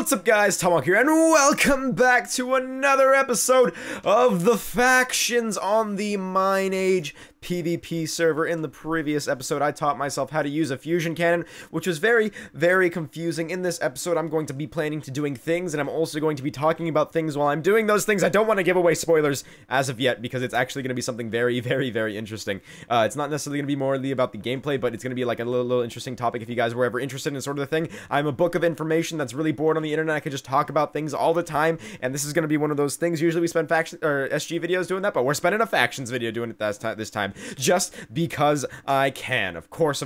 What's up guys, ThatOneTomahawk here, and welcome back to another episode of the Factions on the MineAge PVP server. In the previous episode, I taught myself how to use a fusion cannon, which was very, very confusing. In this episode, I'm going to be planning to doing things, and I'm also going to be talking about things while I'm doing those things. I don't want to give away spoilers as of yet, because it's actually going to be something very, very, very interesting. It's not necessarily going to be more about the gameplay, but it's going to be like a little interesting topic if you guys were ever interested in this sort of thing. I'm a book of information that's really bored on the internet. I could just talk about things all the time, and this is going to be one of those things. Usually we spend faction or SG videos doing that, but we're spending a factions video doing it this time, just because I can. Of course.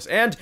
And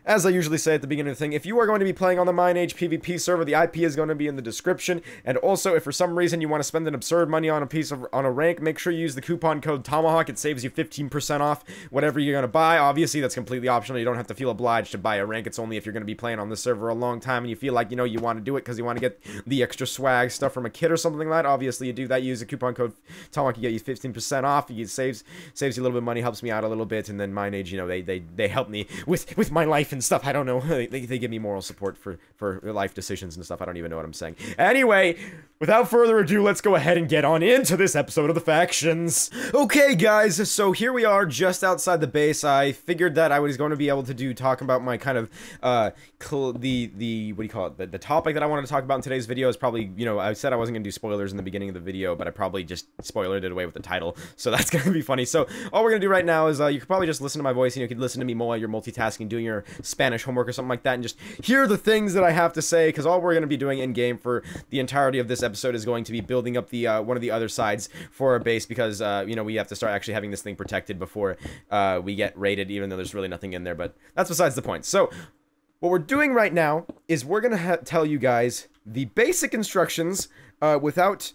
as I usually say at the beginning of the thing, if you are going to be playing on the MineAge PVP server, the IP is going to be in the description. And also, if for some reason you want to spend an absurd money on a rank, make sure you use the coupon code Tomahawk. It saves you 15% off whatever you're going to buy. Obviously, that's completely optional. You don't have to feel obliged to buy a rank. It's only if you're going to be playing on the server a long time and you feel like, you know, you want to do it because you want to get the extra swag stuff from a kit or something like that. Obviously, you do that. Use the coupon code Tomahawk. You get you 15% off. It saves you a little bit of money, helps me out a little bit, and then MineAge, you know, they help me with my life and stuff. I don't know. They give me moral support for life decisions and stuff. I don't even know what I'm saying. Anyway, without further ado, let's go ahead and get on into this episode of the Factions. Okay, guys, so here we are just outside the base. I figured that I was going to be able to talk about my kind of what do you call it? The topic that I wanted to talk about in today's video is probably, you know, I said I wasn't going to do spoilers in the beginning of the video, but I probably just spoilered it away with the title, so that's going to be funny. So all we're going to do right now is you could probably just listen to my voice, and you could listen to me while you're multitasking, doing your Spanish homework or something like that, and just hear the things that I have to say, because all we're going to be doing in-game for the entirety of this episode is going to be building up the one of the other sides for our base, because, you know, we have to start actually having this thing protected before we get raided, even though there's really nothing in there, but that's besides the point. So what we're doing right now is we're going to tell you guys the basic instructions without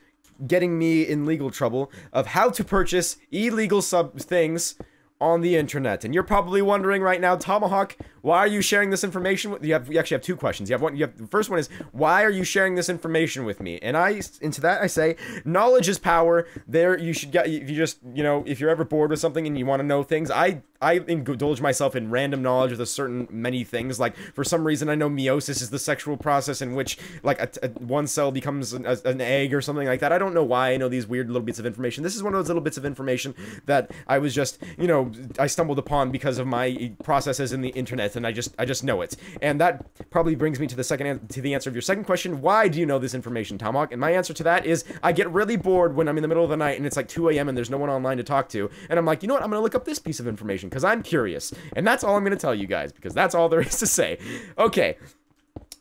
getting me in legal trouble of how to purchase illegal things on the internet. And you're probably wondering right now, Tomahawk, why are you sharing this information with you actually have two questions. The first one is, why are you sharing this information with me? And into that I say, knowledge is power. There you should get, if you just, you know, if you're ever bored with something and you want to know things, I indulge myself in random knowledge with many things. Like, for some reason, I know meiosis is the sexual process in which, like, one cell becomes an egg or something like that. I don't know why I know these weird little bits of information. This is one of those little bits of information that I was just, you know, I stumbled upon because of my processes in the internet, and I just know it. And that probably brings me to the answer of your second question. Why do you know this information, Tomahawk? And my answer to that is, I get really bored when I'm in the middle of the night and it's like 2 a.m. and there's no one online to talk to, and I'm like, you know what, I'm gonna look up this piece of information because I'm curious. And that's all I'm gonna tell you guys, because that's all there is to say. Okay,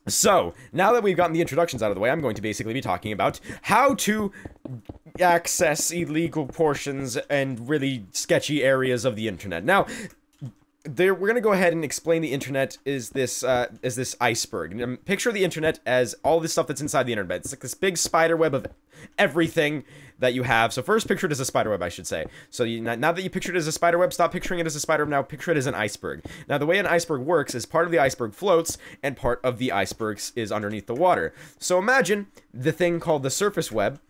so now that we've gotten the introductions out of the way, I'm going to basically be talking about how to access illegal portions and really sketchy areas of the internet. Now, we're going to go ahead and explain the internet is this iceberg. Picture the internet as all this stuff that's inside the internet. It's like this big spider web of everything that you have. So first, picture it as a spider web, I should say. So now that you pictured it as a spider web, stop picturing it as a spider web. Now picture it as an iceberg. Now the way an iceberg works is part of the iceberg floats and part of the iceberg is underneath the water. So imagine the thing called the surface web,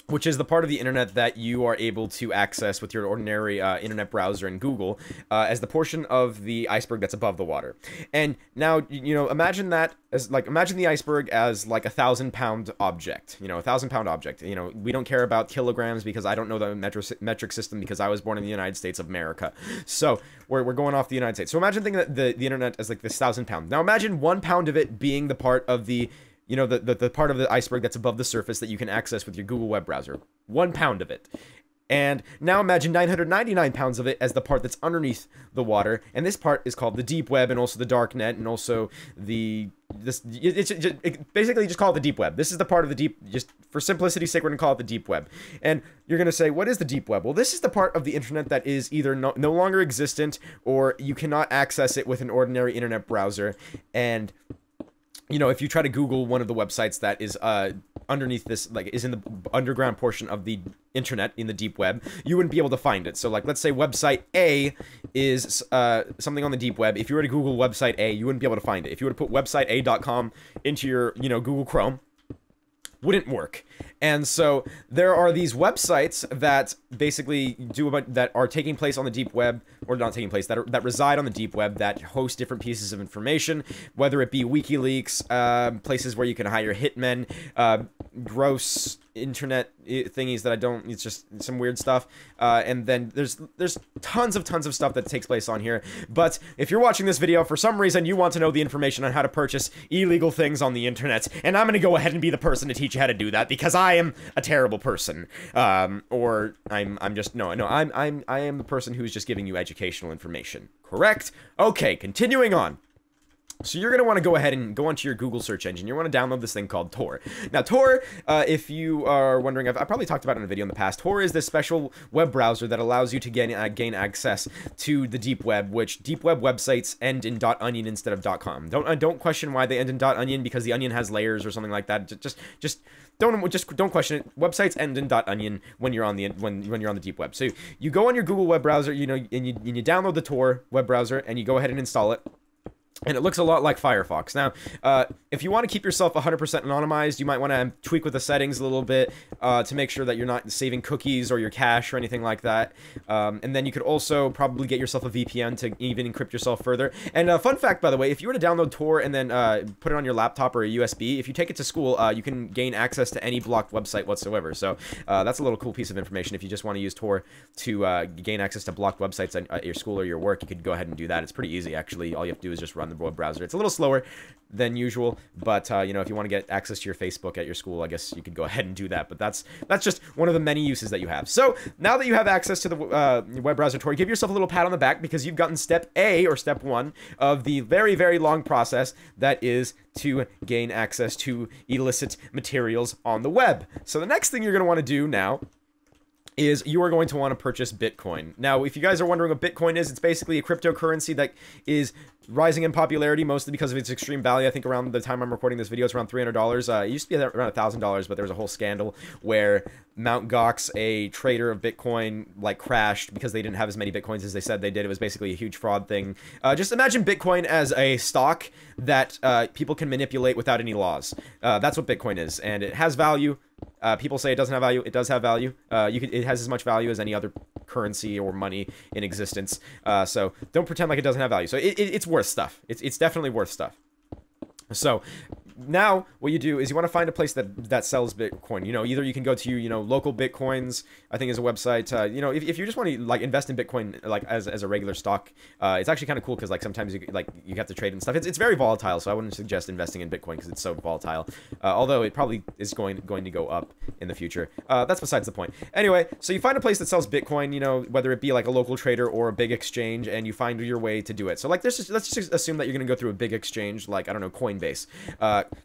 which is the part of the internet that you are able to access with your ordinary internet browser in Google, as the portion of the iceberg that's above the water. And now, you know, imagine that as, like, imagine the iceberg as like 1,000-pound object. You know, 1,000-pound object. You know, we don't care about kilograms because I don't know the metric system, because I was born in the United States of America. So we're going off the United States. So imagine thinking that the internet as like this 1,000-pound. Now imagine 1 pound of it being the part of the, you know, the part of the iceberg that's above the surface that you can access with your Google web browser. 1 pound of it. And now imagine 999 pounds of it as the part that's underneath the water. And this part is called the deep web, and also the darknet, and also basically just call it the deep web. This is the part of the deep, just for simplicity's sake, we're going to call it the deep web. And you're going to say, what is the deep web? Well, this is the part of the internet that is either no longer existent, or you cannot access it with an ordinary internet browser. And, you know, if you try to Google one of the websites that is underneath this, like, is in the underground portion of the internet in the deep web, you wouldn't be able to find it. So, like, let's say website A is something on the deep web. If you were to Google website A, you wouldn't be able to find it. If you were to put websitea.com into your, you know, Google Chrome, wouldn't work. And so there are these websites that basically that are taking place on the deep web, or not taking place, that reside on the deep web, that host different pieces of information, whether it be WikiLeaks, places where you can hire hitmen, gross internet thingies that it's just some weird stuff, and then there's tons of stuff that takes place on here. But if you're watching this video, for some reason you want to know the information on how to purchase illegal things on the internet, and I'm gonna go ahead and be the person to teach you how to do that, because I am a terrible person, or I am the person who's just giving you educational information, correct? Okay, continuing on. So you're going to want to go ahead and go onto your Google search engine. You want to download this thing called Tor. Now, Tor, if you are wondering, I've probably talked about it in a video in the past. Tor is this special web browser that allows you to gain access to the deep web, which deep web websites end in .onion instead of .com. Don't question why they end in .onion, because the onion has layers or something like that. Just don't question it. Websites end in .onion when you're on the when you're on the deep web. So you go on your Google web browser, and you download the Tor web browser, and you go ahead and install it. And it looks a lot like Firefox. Now, if you want to keep yourself 100% anonymized, you might want to tweak with the settings a little bit to make sure that you're not saving cookies or your cache or anything like that. And then you could also probably get yourself a VPN to even encrypt yourself further. And fun fact, by the way, if you were to download Tor and then put it on your laptop or a USB, if you take it to school, you can gain access to any blocked website whatsoever. So that's a little cool piece of information. If you just want to use Tor to gain access to blocked websites at your school or your work, you could go ahead and do that. It's pretty easy, actually. All you have to do is just run the web browser. It's a little slower than usual, but you know, if you want to get access to your Facebook at your school, I guess you could go ahead and do that. But that's just one of the many uses that you have. So now that you have access to the web browser Tor, give yourself a little pat on the back, because you've gotten step A, or step 1 of the very, very long process that is to gain access to illicit materials on the web. So the next thing you're going to want to do now is you are going to want to purchase Bitcoin. Now, if you guys are wondering what Bitcoin is, it's basically a cryptocurrency that is rising in popularity, mostly because of its extreme value. I think around the time I'm recording this video, it's around $300. It used to be around $1,000, but there was a whole scandal where Mt. Gox, a trader of Bitcoin, like crashed because they didn't have as many Bitcoins as they said they did. It was basically a huge fraud thing. Just imagine Bitcoin as a stock that people can manipulate without any laws. That's what Bitcoin is, and it has value. People say it doesn't have value. It does have value. It has as much value as any other currency or money in existence. So don't pretend like it doesn't have value. So it's worth stuff. It's definitely worth stuff. So now what you do is you want to find a place that sells Bitcoin. You know, either you can go to, you know, Local Bitcoins, I think is a website. You know, if you just want to like invest in Bitcoin like as a regular stock, it's actually kind of cool, because like sometimes you have to trade and stuff. It's very volatile, so I wouldn't suggest investing in Bitcoin because it's so volatile. Although it probably is going to go up in the future. That's besides the point. Anyway, so you find a place that sells Bitcoin, you know, whether it be like a local trader or a big exchange, and you find your way to do it. So like let's just assume that you're going to go through a big exchange, like, I don't know, Coinbase.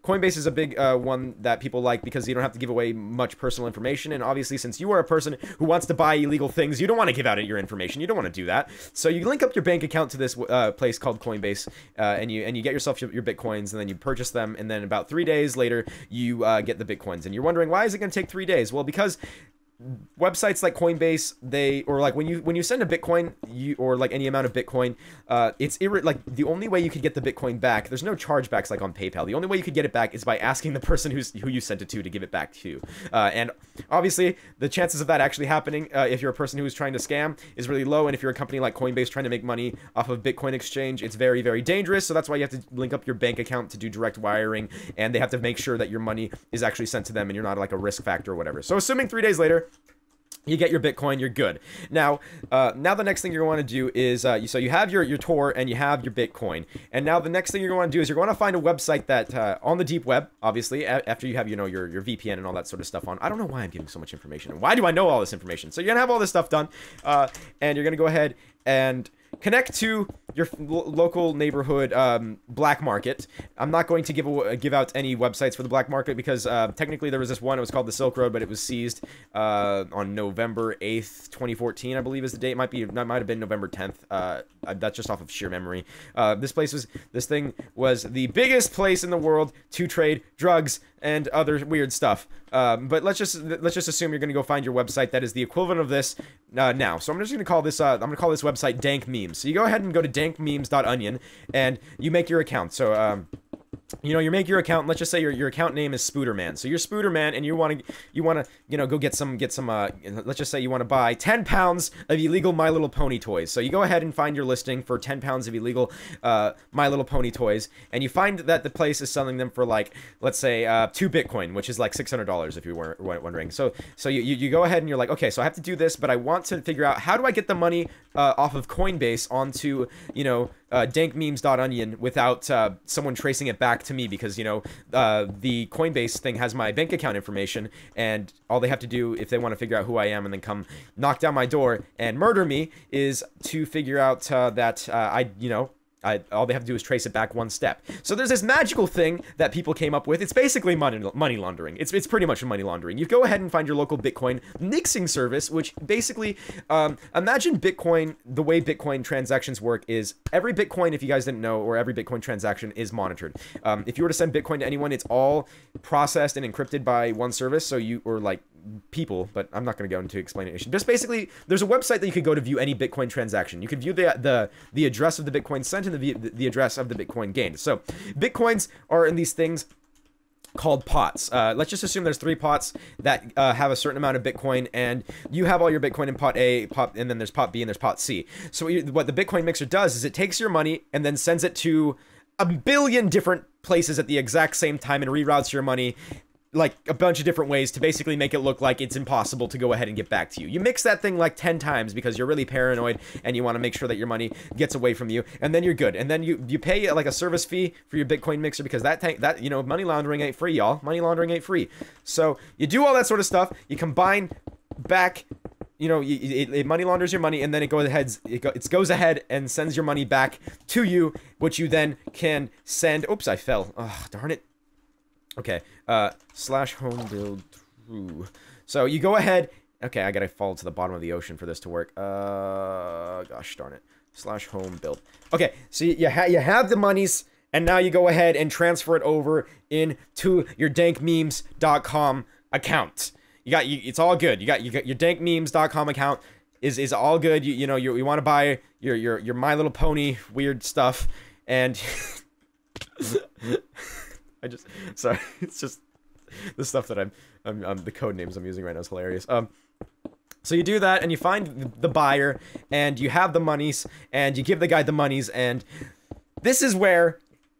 Coinbase is a big one that people like because you don't have to give away much personal information, and obviously since you are a person who wants to buy illegal things, you don't want to give out your information. You don't want to do that. So you link up your bank account to this place called Coinbase, and you get yourself your Bitcoins, and then you purchase them, and then about 3 days later you get the Bitcoins. And you're wondering, why is it going to take 3 days? Well, because websites like Coinbase, or like when you send a Bitcoin, or like any amount of Bitcoin, it's like the only way you could get the Bitcoin back, there's no chargebacks like on PayPal. The only way you could get it back is by asking the person who you sent it to give it back to you. And obviously the chances of that actually happening, if you're a person who's trying to scam, is really low. And if you're a company like Coinbase trying to make money off of Bitcoin exchange, it's very, very dangerous. So that's why you have to link up your bank account to do direct wiring, and they have to make sure that your money is actually sent to them and you're not like a risk factor or whatever. So assuming 3 days later you get your Bitcoin, you're good. Now the next thing you're going to do is, so you have your Tor and you have your Bitcoin. And now the next thing you're going to do is you're going to find a website that, on the deep web, obviously, after you have, you know, your VPN and all that sort of stuff on. I don't know why I'm giving so much information. And why do I know all this information? So you're going to have all this stuff done, and you're going to go ahead and connect to your local neighborhood black market. I'm not going to give out any websites for the black market, because technically there was this one. It was called the Silk Road, but it was seized on November 8th, 2014, I believe is the date. That might have been November 10th. That's just off of sheer memory. This thing was the biggest place in the world to trade drugs and other weird stuff. But let's just assume you're going to go find your website that is the equivalent of this now. So I'm just going to call this website Dank Memes. So you go ahead and go to dankmemes.onion and you make your account. So you know, you make your account. Let's just say your account name is Spooderman. So you're Spooderman, and you want to, you know, go get some. Let's just say you want to buy 10 pounds of illegal My Little Pony toys. So you go ahead and find your listing for 10 pounds of illegal My Little Pony toys, and you find that the place is selling them for like, let's say, 2 Bitcoin, which is like $600 if you were wondering. So you go ahead and you're like, okay, so I have to do this, but I want to figure out how do I get the money off of Coinbase onto, you know, dankmemes.onion without someone tracing it back to me, because, you know, the Coinbase thing has my bank account information, and all they have to do if they want to figure out who I am and then come knock down my door and murder me is to figure out that all they have to do is trace it back one step. So there's this magical thing that people came up with. It's basically money laundering. It's pretty much money laundering. You go ahead and find your local Bitcoin mixing service, which basically, imagine Bitcoin, the way Bitcoin transactions work is every Bitcoin, if you guys didn't know, or every Bitcoin transaction is monitored. If you were to send Bitcoin to anyone, it's all processed and encrypted by one service. So you, or like people, but I'm not going to go into explanation. Just basically, there's a website that you could go to view any Bitcoin transaction. You can view the address of the Bitcoin sent and the address of the Bitcoin gained. So Bitcoins are in these things called pots. Let's just assume there's 3 pots that have a certain amount of Bitcoin, and you have all your Bitcoin in pot A, and then there's pot B, and there's pot C. So what the Bitcoin mixer does is it takes your money and then sends it to a billion different places at the exact same time and reroutes your money like a bunch of different ways to basically make it look like it's impossible to go ahead and get back to you. You mix that thing like 10 times because you're really paranoid and you want to make sure that your money gets away from you, and then you're good. And then you pay like a service fee for your Bitcoin mixer, because that you know, money laundering ain't free, y'all. Money laundering ain't free. So you do all that sort of stuff. You combine back, you know, it money launders your money, and then it goes ahead and sends your money back to you, which you then can send. Oops, I fell. Oh, darn it. Okay, /home build true. So you go ahead. Okay, I gotta fall to the bottom of the ocean for this to work. Gosh darn it. /home build. Okay, so you have the monies, and now you go ahead and transfer it over into your dankmemes.com account. It's all good. You got your dankmemes.com account is all good. You know, you want to buy your My Little Pony weird stuff, and sorry, it's just the stuff that I'm the code names I'm using right now is hilarious. So you do that, and you find the buyer, and you have the monies, and you give the guy the monies, and this is where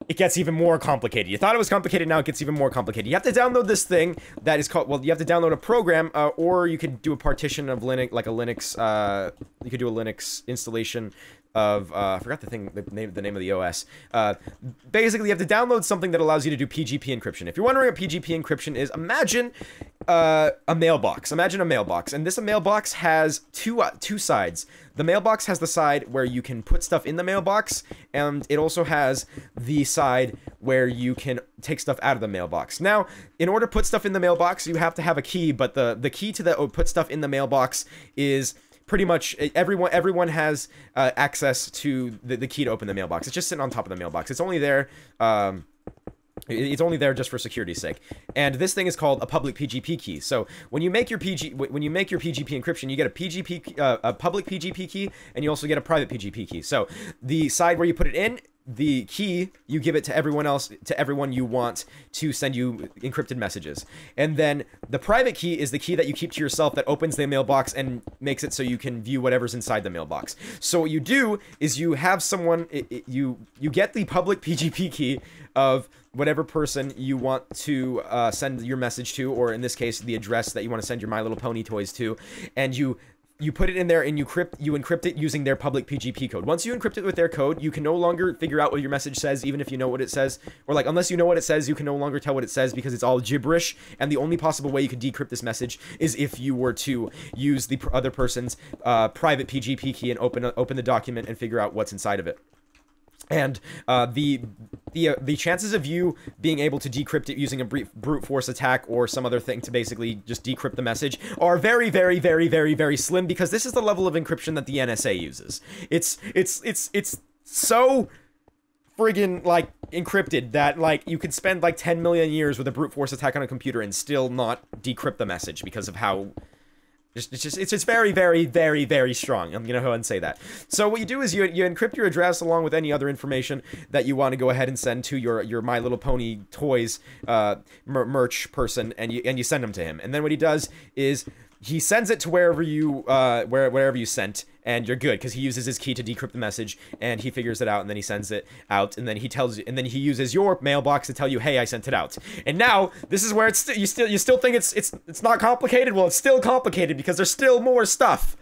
it gets even more complicated. You thought it was complicated, now it gets even more complicated. You have to download this thing that is called, well, you have to download a program, or you could do a partition of Linux, like a Linux, you could do a Linux installation of, I forgot the name of the OS. Basically, you have to download something that allows you to do PGP encryption. If you're wondering what PGP encryption is, imagine a mailbox. Imagine a mailbox, and this mailbox has two sides. The mailbox has the side where you can put stuff in the mailbox, and it also has the side where you can take stuff out of the mailbox. Now, in order to put stuff in the mailbox, you have to have a key, but the key to put stuff in the mailbox is pretty much everyone has access to the key to open the mailbox. It's just sitting on top of the mailbox. It's only there. It's only there just for security's sake. And this thing is called a public PGP key. So when you make your PGP encryption, you get a public PGP key, and you also get a private PGP key. So the side where you put it in, the key, you give it to everyone else, to everyone you want to send you encrypted messages. And then the private key is the key that you keep to yourself that opens the mailbox and makes it so you can view whatever's inside the mailbox. So what you do is you have someone, you get the public PGP key of whatever person you want to send your message to, or in this case, the address that you want to send your My Little Pony toys to, and you put it in there, and you encrypt it using their public PGP code. Once you encrypt it with their code, you can no longer figure out what your message says, even if you know what it says. Or like, unless you know what it says, you can no longer tell what it says because it's all gibberish. And the only possible way you could decrypt this message is if you were to use the other person's private PGP key and open the document and figure out what's inside of it. And the chances of you being able to decrypt it using a brute force attack or some other thing to basically just decrypt the message are very, very, very, very, very slim, because this is the level of encryption that the NSA uses. It's so friggin' like encrypted that like you could spend like 10 million years with a brute force attack on a computer and still not decrypt the message because of how It's just very, very, very, very strong. I'm gonna go ahead and say that. So what you do is you encrypt your address along with any other information that you want to go ahead and send to your My Little Pony toys merch person, and you send them to him. And then what he does is he sends it to wherever you wherever you sent, and you're good, because he uses his key to decrypt the message, and he figures it out, and then he sends it out, and then he tells you, and then he uses your mailbox to tell you, hey, I sent it out. And now this is where it's you still think it's not complicated. Well, it's still complicated because there's still more stuff,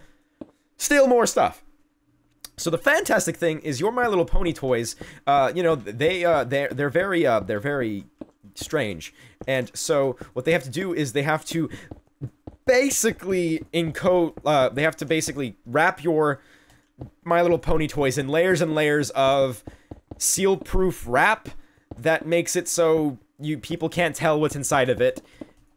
So the fantastic thing is your My Little Pony toys, you know, they're very strange, and so what they have to do is they have to basically encode, they have to basically wrap your My Little Pony toys in layers and layers of seal-proof wrap that makes it so people can't tell what's inside of it,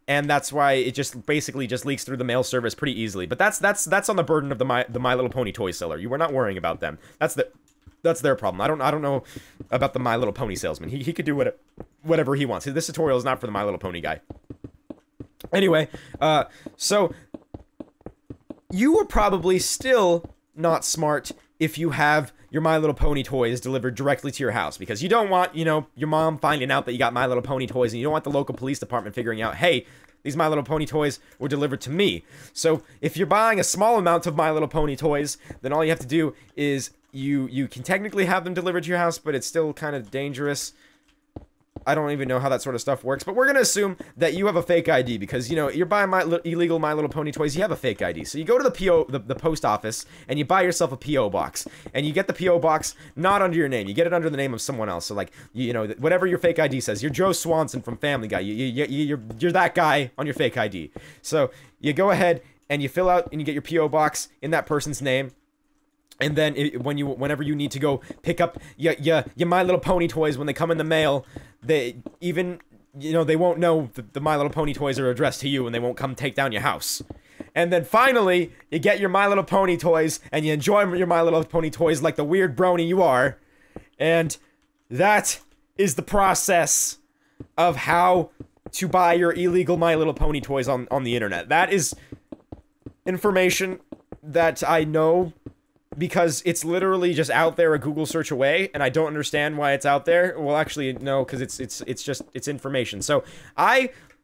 and that's why it just basically just leaks through the mail service pretty easily. But that's on the burden of the My Little Pony toy seller. You were not worrying about them. That's their problem. I don't know about the My Little Pony salesman. He could do whatever he wants. This tutorial is not for the My Little Pony guy. Anyway, so you are probably still not smart if you have your My Little Pony toys delivered directly to your house, because you don't want, you know, your mom finding out that you got My Little Pony toys, and you don't want the local police department figuring out, hey, these My Little Pony toys were delivered to me. So if you're buying a small amount of My Little Pony toys, then all you have to do is you can technically have them delivered to your house, but it's still kind of dangerous. I don't even know how that sort of stuff works, but we're gonna assume that you have a fake ID, because, you know, you're buying illegal My Little Pony toys, you have a fake ID. So you go to the post office, and you buy yourself a P.O. box, and you get the P.O. box not under your name, you get it under the name of someone else. So, like, you know, whatever your fake ID says, you're Joe Swanson from Family Guy, you're that guy on your fake ID. So you go ahead, and you fill out, and you get your P.O. box in that person's name. And then whenever you need to go pick up your My Little Pony toys when they come in the mail, they even, you know, they won't know the My Little Pony toys are addressed to you, and they won't come take down your house. And then finally, you get your My Little Pony toys, and you enjoy your My Little Pony toys like the weird brony you are. And that is the process of how to buy your illegal My Little Pony toys on the internet. That is information that I know, because it's literally just out there a Google search away, and I don't understand why it's out there. Well, actually, no, because it's information. So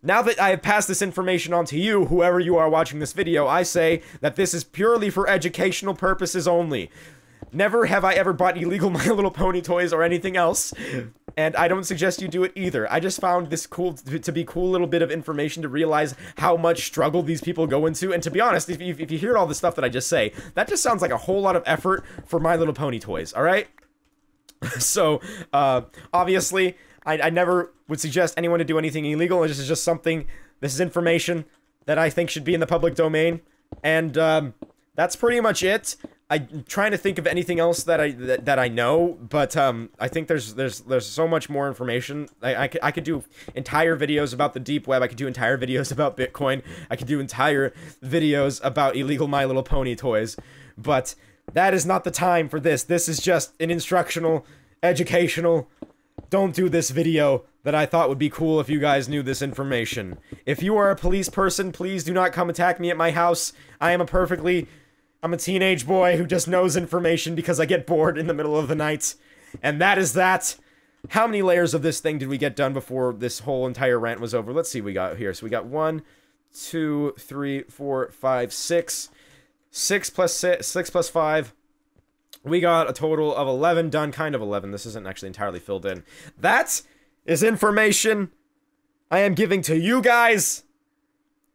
now that I have passed this information on to you, whoever you are watching this video, I say that this is purely for educational purposes only. Never have I ever bought illegal My Little Pony toys or anything else, and I don't suggest you do it either. I just found this to be cool little bit of information to realize how much struggle these people go into. And to be honest, if you hear all the stuff that I just say, that just sounds like a whole lot of effort for My Little Pony toys, alright? So, obviously, I never would suggest anyone to do anything illegal. This is just something, this is information that I think should be in the public domain. And, that's pretty much it. I'm trying to think of anything else that I know, but I think there's so much more information. I could do entire videos about the deep web. I could do entire videos about Bitcoin. I could do entire videos about illegal My Little Pony toys. But that is not the time for this. This is just an instructional, educational, don't do this video that I thought would be cool if you guys knew this information. If you are a police person, please do not come attack me at my house. I'm a teenage boy who just knows information because I get bored in the middle of the night. And that is that. How many layers of this thing did we get done before this whole entire rant was over? Let's see what we got here. So we got 1, 2, 3, 4, 5, 6. 6 plus 5. We got a total of 11 done. Kind of 11. This isn't actually entirely filled in. That is information I am giving to you guys.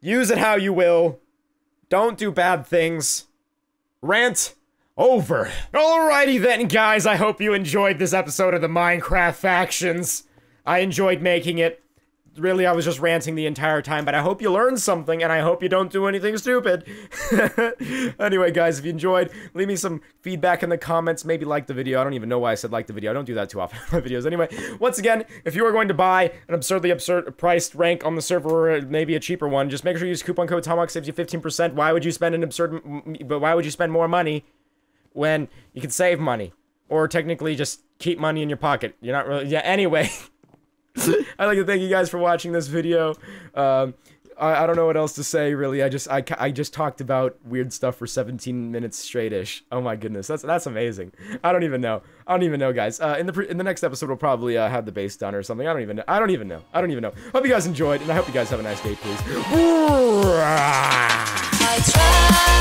Use it how you will. Don't do bad things. Rant over. Alrighty then, guys, I hope you enjoyed this episode of the Minecraft Factions. I enjoyed making it. Really, I was just ranting the entire time, but I hope you learned something, and I hope you don't do anything stupid. Anyway, guys, if you enjoyed, leave me some feedback in the comments. Maybe like the video. I don't even know why I said like the video. I don't do that too often in my videos. Anyway, once again, if you are going to buy an absurdly priced rank on the server, or maybe a cheaper one, just make sure you use coupon code TOMAHAWK, saves you 15%. Why would you spend more money when you can save money? Or technically just keep money in your pocket. You're not really... Yeah, anyway... I'd like to thank you guys for watching this video. I don't know what else to say, really. I just talked about weird stuff for 17 minutes straight-ish. Oh my goodness, that's amazing. I don't even know, guys. In the next episode, we'll probably have the bass done or something. I don't even know. Hope you guys enjoyed, and I hope you guys have a nice day, please. I try.